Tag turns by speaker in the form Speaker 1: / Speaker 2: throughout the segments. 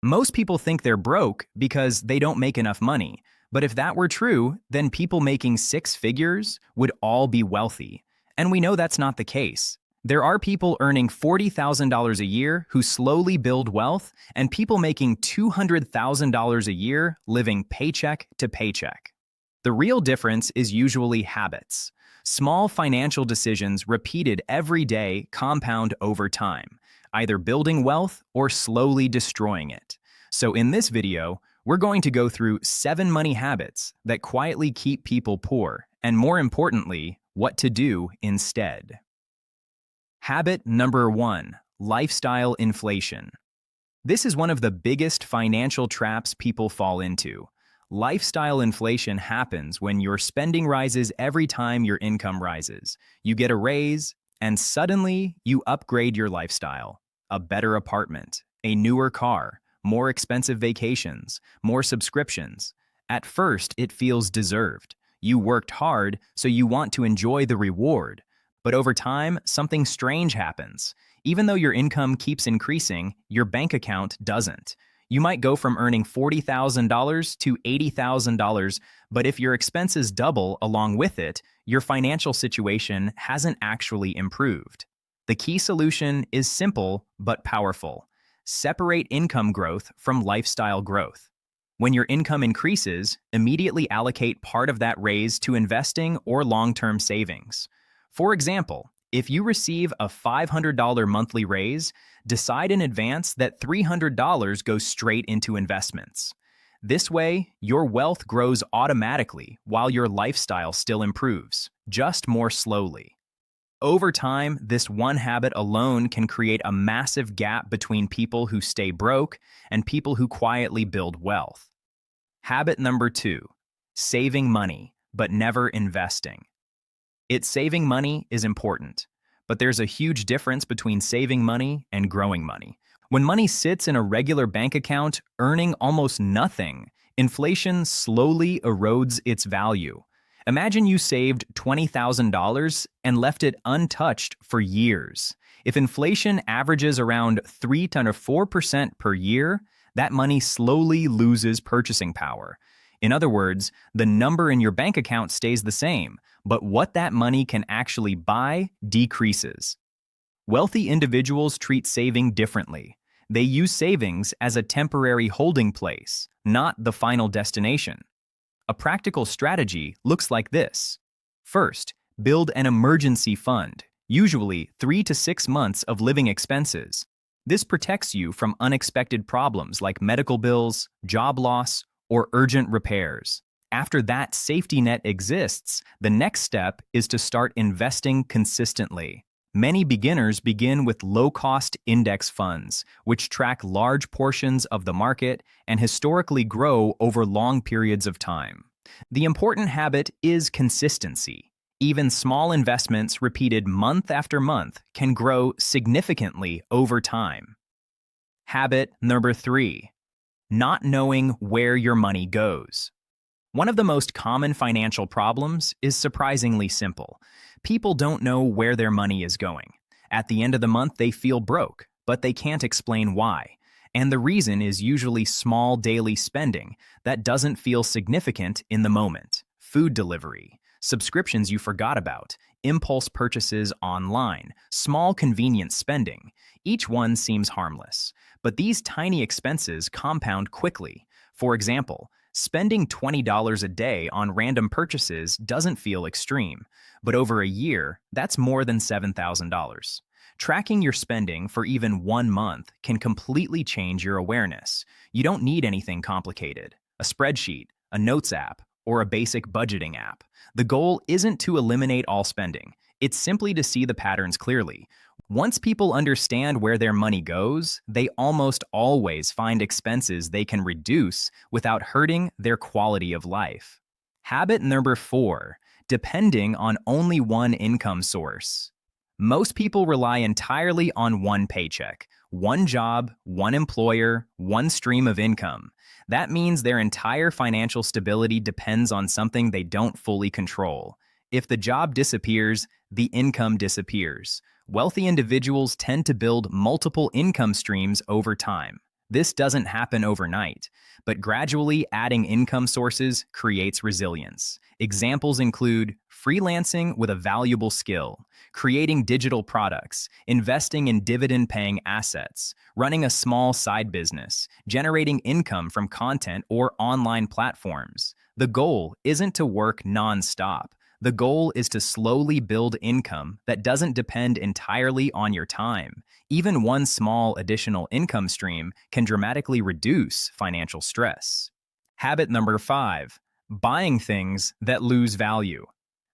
Speaker 1: Most people think they're broke because they don't make enough money. But if that were true, then people making six figures would all be wealthy. And we know that's not the case. There are people earning $40,000 a year who slowly build wealth, and people making $200,000 a year living paycheck to paycheck. The real difference is usually habits. Small financial decisions repeated every day compound over time, either building wealth or slowly destroying it. So in this video, we're going to go through 7 money habits that quietly keep people poor, and more importantly, what to do instead. Habit number 1, lifestyle inflation. This is one of the biggest financial traps people fall into. Lifestyle inflation happens when your spending rises every time your income rises. You get a raise, and suddenly you upgrade your lifestyle. A better apartment, a newer car, more expensive vacations, more subscriptions. At first, it feels deserved. You worked hard, so you want to enjoy the reward. But over time, something strange happens. Even though your income keeps increasing, your bank account doesn't. You might go from earning $40,000 to $80,000, but if your expenses double along with it, your financial situation hasn't actually improved. The key solution is simple but powerful. Separate income growth from lifestyle growth. When your income increases, immediately allocate part of that raise to investing or long-term savings. For example, if you receive a $500 monthly raise, decide in advance that $300 goes straight into investments. This way, your wealth grows automatically while your lifestyle still improves, just more slowly. Over time, this one habit alone can create a massive gap between people who stay broke and people who quietly build wealth. Habit number 2, saving money, but never investing. Saving money is important, but there's a huge difference between saving money and growing money. When money sits in a regular bank account, earning almost nothing, inflation slowly erodes its value. Imagine you saved $20,000 and left it untouched for years. If inflation averages around 3 to 4% per year, that money slowly loses purchasing power. In other words, the number in your bank account stays the same, but what that money can actually buy decreases. Wealthy individuals treat saving differently. They use savings as a temporary holding place, not the final destination. A practical strategy looks like this. First, build an emergency fund, usually 3 to 6 months of living expenses. This protects you from unexpected problems like medical bills, job loss, or urgent repairs. After that safety net exists, the next step is to start investing consistently. Many beginners begin with low-cost index funds, which track large portions of the market and historically grow over long periods of time. The important habit is consistency. Even small investments repeated month after month can grow significantly over time. Habit number 3, not knowing where your money goes. One of the most common financial problems is surprisingly simple. People don't know where their money is going. At the end of the month, they feel broke, but they can't explain why. And the reason is usually small daily spending that doesn't feel significant in the moment. Food delivery, subscriptions you forgot about, impulse purchases online, small convenience spending. Each one seems harmless, but these tiny expenses compound quickly. For example, spending $20 a day on random purchases doesn't feel extreme, but over a year, that's more than $7,000. Tracking your spending for even 1 month can completely change your awareness. You don't need anything complicated, a spreadsheet, a notes app, or a basic budgeting app. The goal isn't to eliminate all spending. It's simply to see the patterns clearly. Once people understand where their money goes, they almost always find expenses they can reduce without hurting their quality of life. Habit number 4, depending on only one income source. Most people rely entirely on one paycheck, one job, one employer, one stream of income. That means their entire financial stability depends on something they don't fully control. If the job disappears, the income disappears. Wealthy individuals tend to build multiple income streams over time. This doesn't happen overnight, but gradually adding income sources creates resilience. Examples include freelancing with a valuable skill, creating digital products, investing in dividend-paying assets, running a small side business, generating income from content or online platforms. The goal isn't to work non-stop. The goal is to slowly build income that doesn't depend entirely on your time. Even one small additional income stream can dramatically reduce financial stress. Habit number 5, buying things that lose value.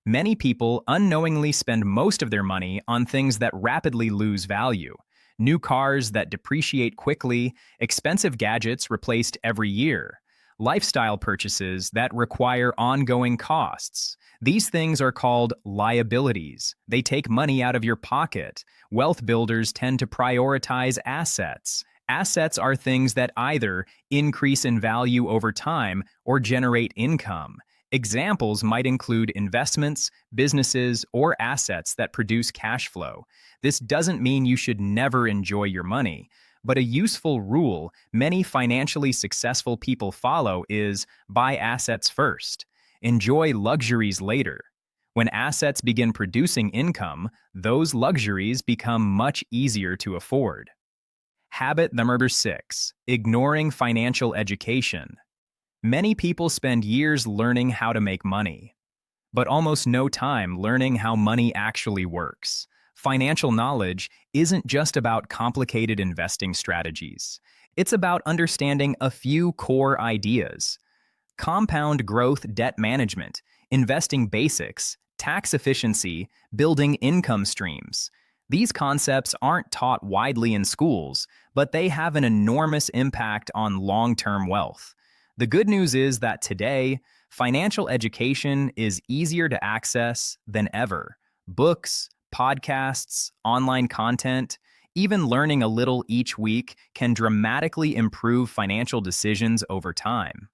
Speaker 1: Many people unknowingly spend most of their money on things that rapidly lose value. New cars that depreciate quickly, expensive gadgets replaced every year, lifestyle purchases that require ongoing costs. These things are called liabilities. They take money out of your pocket. Wealth builders tend to prioritize assets. Assets are things that either increase in value over time or generate income. Examples might include investments, businesses, or assets that produce cash flow. This doesn't mean you should never enjoy your money, but a useful rule many financially successful people follow is buy assets first. Enjoy luxuries later. When assets begin producing income, those luxuries become much easier to afford. Habit number 6, ignoring financial education. Many people spend years learning how to make money, but almost no time learning how money actually works. Financial knowledge isn't just about complicated investing strategies. It's about understanding a few core ideas: compound growth debt management, investing basics, tax efficiency, building income streams. These concepts aren't taught widely in schools, but they have an enormous impact on long-term wealth. The good news is that today, financial education is easier to access than ever. Books, podcasts, online content, even learning a little each week can dramatically improve financial decisions over time.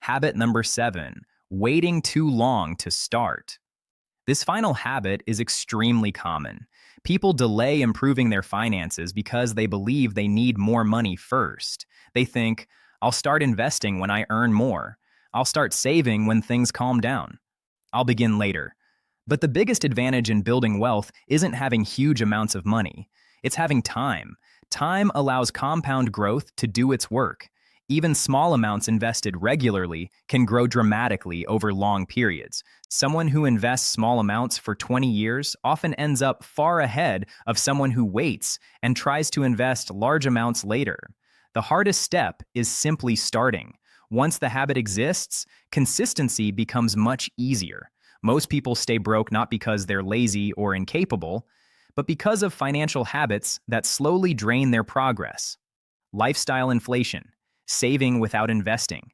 Speaker 1: Habit number 7, waiting too long to start. This final habit is extremely common. People delay improving their finances because they believe they need more money first. They think, I'll start investing when I earn more. I'll start saving when things calm down. I'll begin later. But the biggest advantage in building wealth isn't having huge amounts of money. It's having time. Time allows compound growth to do its work. Even small amounts invested regularly can grow dramatically over long periods. Someone who invests small amounts for 20 years often ends up far ahead of someone who waits and tries to invest large amounts later. The hardest step is simply starting. Once the habit exists, consistency becomes much easier. Most people stay broke not because they're lazy or incapable, but because of financial habits that slowly drain their progress. Lifestyle inflation, saving without investing,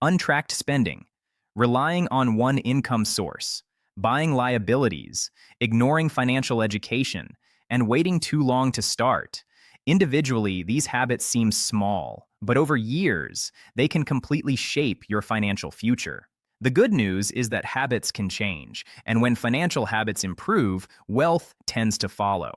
Speaker 1: untracked spending, relying on one income source, buying liabilities, ignoring financial education, and waiting too long to start. Individually, these habits seem small, but over years, they can completely shape your financial future. The good news is that habits can change, and when financial habits improve, wealth tends to follow.